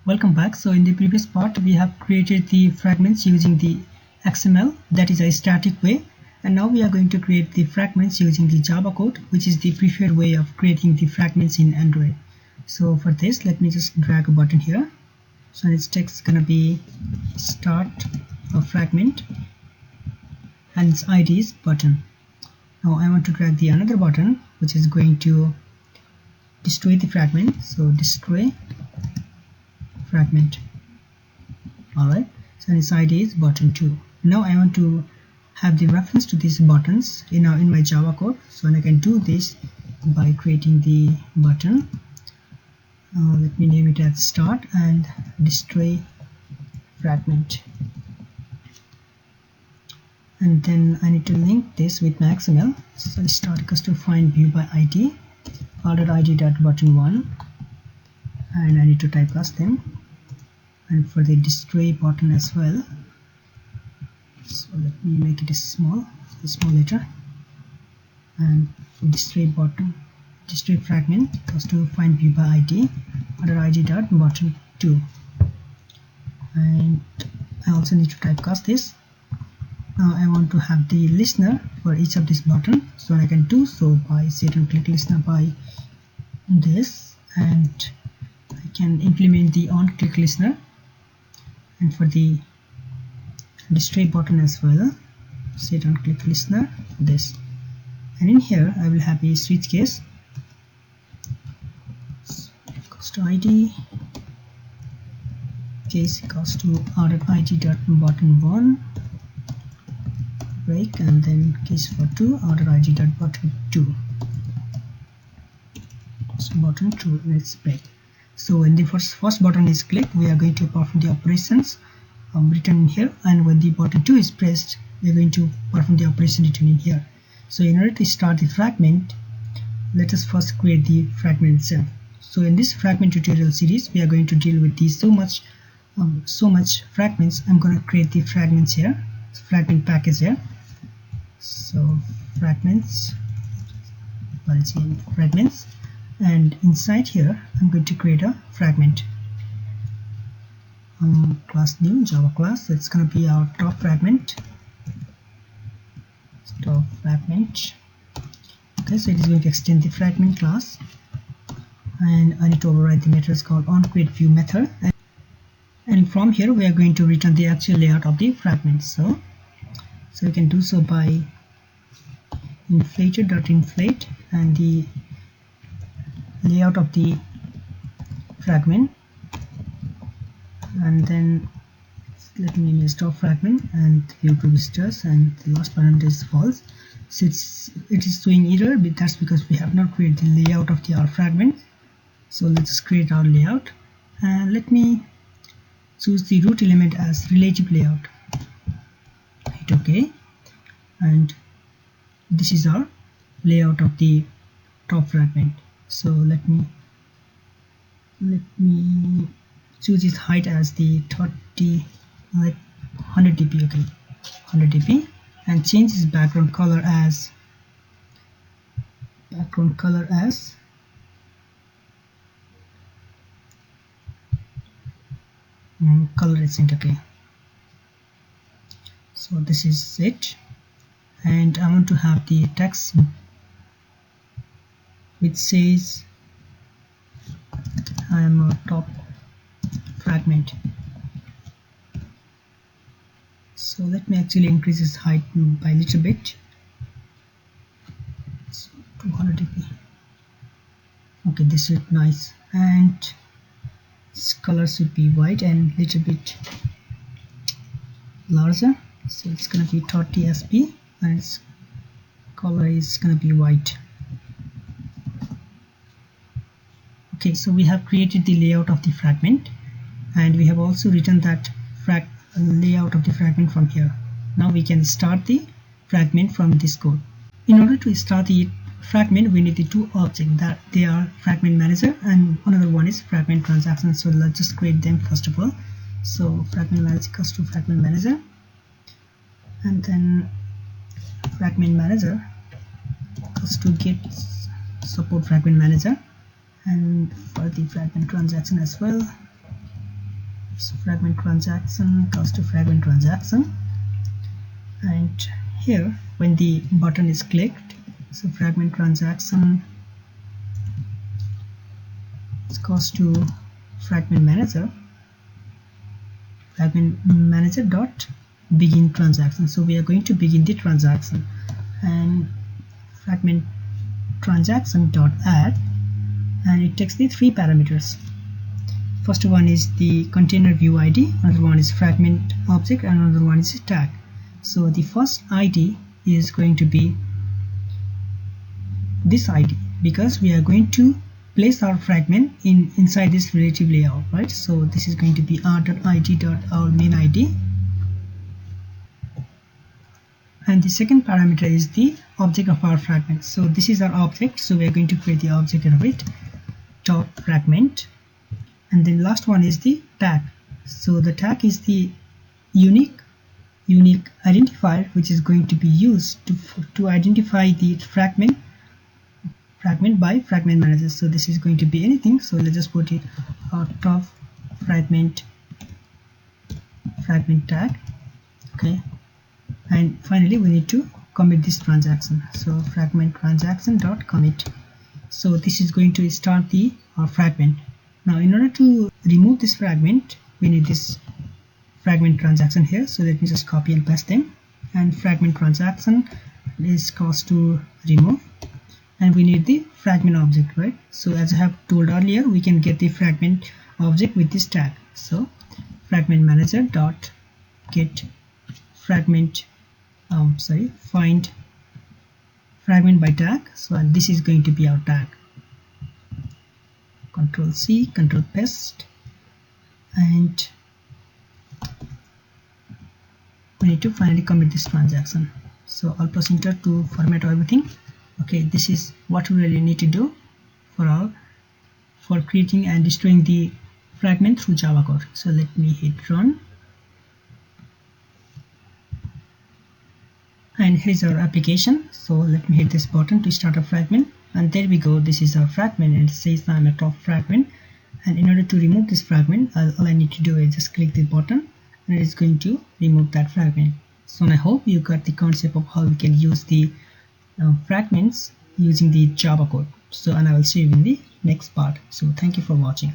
Welcome back. So in the previous part we have created the fragments using the XML, that is a static way, and now we are going to create the fragments using the Java code, which is the preferred way of creating the fragments in Android. So for this, let me just drag a button here. So its text is gonna be start a fragment and its ID is button. Now I want to drag the another button which is going to destroy the fragment. So destroy fragment. Alright, so its ID is button 2. Now I want to have the reference to these buttons in my Java code, so I can do this by creating the button. Let me name it as start and destroy fragment, and then I need to link this with my XML. So start equals to find view by ID, r.id.button1, and I need to typecast them, and for the destroy button as well. So let me make it a small letter, and destroy button, destroy fragment equals to find view by ID under id.button2, and I also need to typecast this. Now I want to have the listener for each of this button, so I can do so by set and click listener by this, and I can implement the on click listener, and for the destroy button as well, set on click listener this, and in here I will have a switch case equals to ID case equals to r.id.button1 break, and then case for 2 r.id.button2, so button 2 let's break. So when the first button is clicked, we are going to perform the operations written in here, and when the button 2 is pressed, we are going to perform the operation written in here. So in order to start the fragment, let us first create the fragment itself. So in this fragment tutorial series, we are going to deal with these so much fragments. I'm going to create the fragments here, fragment package here. So fragments, fragments, and inside here I'm going to create a fragment. Class new Java class, so it's going to be our top fragment. Okay, so it is going to extend the fragment class, and I need to override the method called onCreateView method, and from here we are going to return the actual layout of the fragment. So we can do so by inflated.inflate and the layout of the fragment, and then let me name it top fragment and view visitors, and the last parameter is false. Since it is showing error, but that's because we have not created the layout of our fragment. So let's create our layout, and let me choose the root element as relative layout. Hit OK, and this is our layout of the top fragment. So let me choose its height as the 30, like 100 dp. Okay, 100 dp, and change its background color as color accent. Okay, so this is it, and I want to have the text which says I am a top fragment. So let me actually increase its height by a little bit, so 200 dp. Okay, this is nice, and its color should be white and little bit larger, so it's gonna be 30 sp, and its color is gonna be white. Okay, so we have created the layout of the fragment, and we have also written that layout of the fragment from here. Now we can start the fragment from this code. In order to start the fragment, we need the two objects, that they are fragment manager and another one is fragment transaction. So let's just create them first of all. So fragment manager equals to fragment manager, and then fragment manager equals to get support fragment manager, and for the fragment transaction as well, So fragment transaction equals to fragment transaction, and here when the button is clicked, so fragment transaction is equals to fragment manager dot begin transaction. So we are going to begin the transaction, and fragment transaction dot add, and it takes the three parameters. First one is the container view ID, another one is fragment object, and another one is tag. So the first ID is going to be this ID, because we are going to place our fragment inside this relative layout, right? So this is going to be r.id.our main ID, and the second parameter is the object of our fragment. So this is our object, so we are going to create the object of it, top fragment, and then last one is the tag. So the tag is the unique identifier which is going to be used to identify the fragment by fragment manager. So this is going to be anything, so let's just put it top fragment tag. Okay, and finally we need to commit this transaction, so fragment transaction dot commit. So this is going to start the fragment. Now in order to remove this fragment, we need this fragment transaction here, so let me just copy and paste them, and fragment transaction is cost to remove, and we need the fragment object, right? So as I have told earlier, we can get the fragment object with this tag. So fragment manager dot get fragment find fragment by tag. So this is going to be our tag. Control C, control paste, and we need to finally commit this transaction. So I'll press enter to format everything. Okay, this is what we really need to do for creating and destroying the fragment through Java code. So let me hit run, and here's our application. So let me hit this button to start a fragment, and there we go, this is our fragment, and it says I'm a top fragment. And in order to remove this fragment, all I need to do is just click the button, and it is going to remove that fragment. So I hope you got the concept of how we can use the fragments using the Java code. So, and I will see you in the next part. So thank you for watching.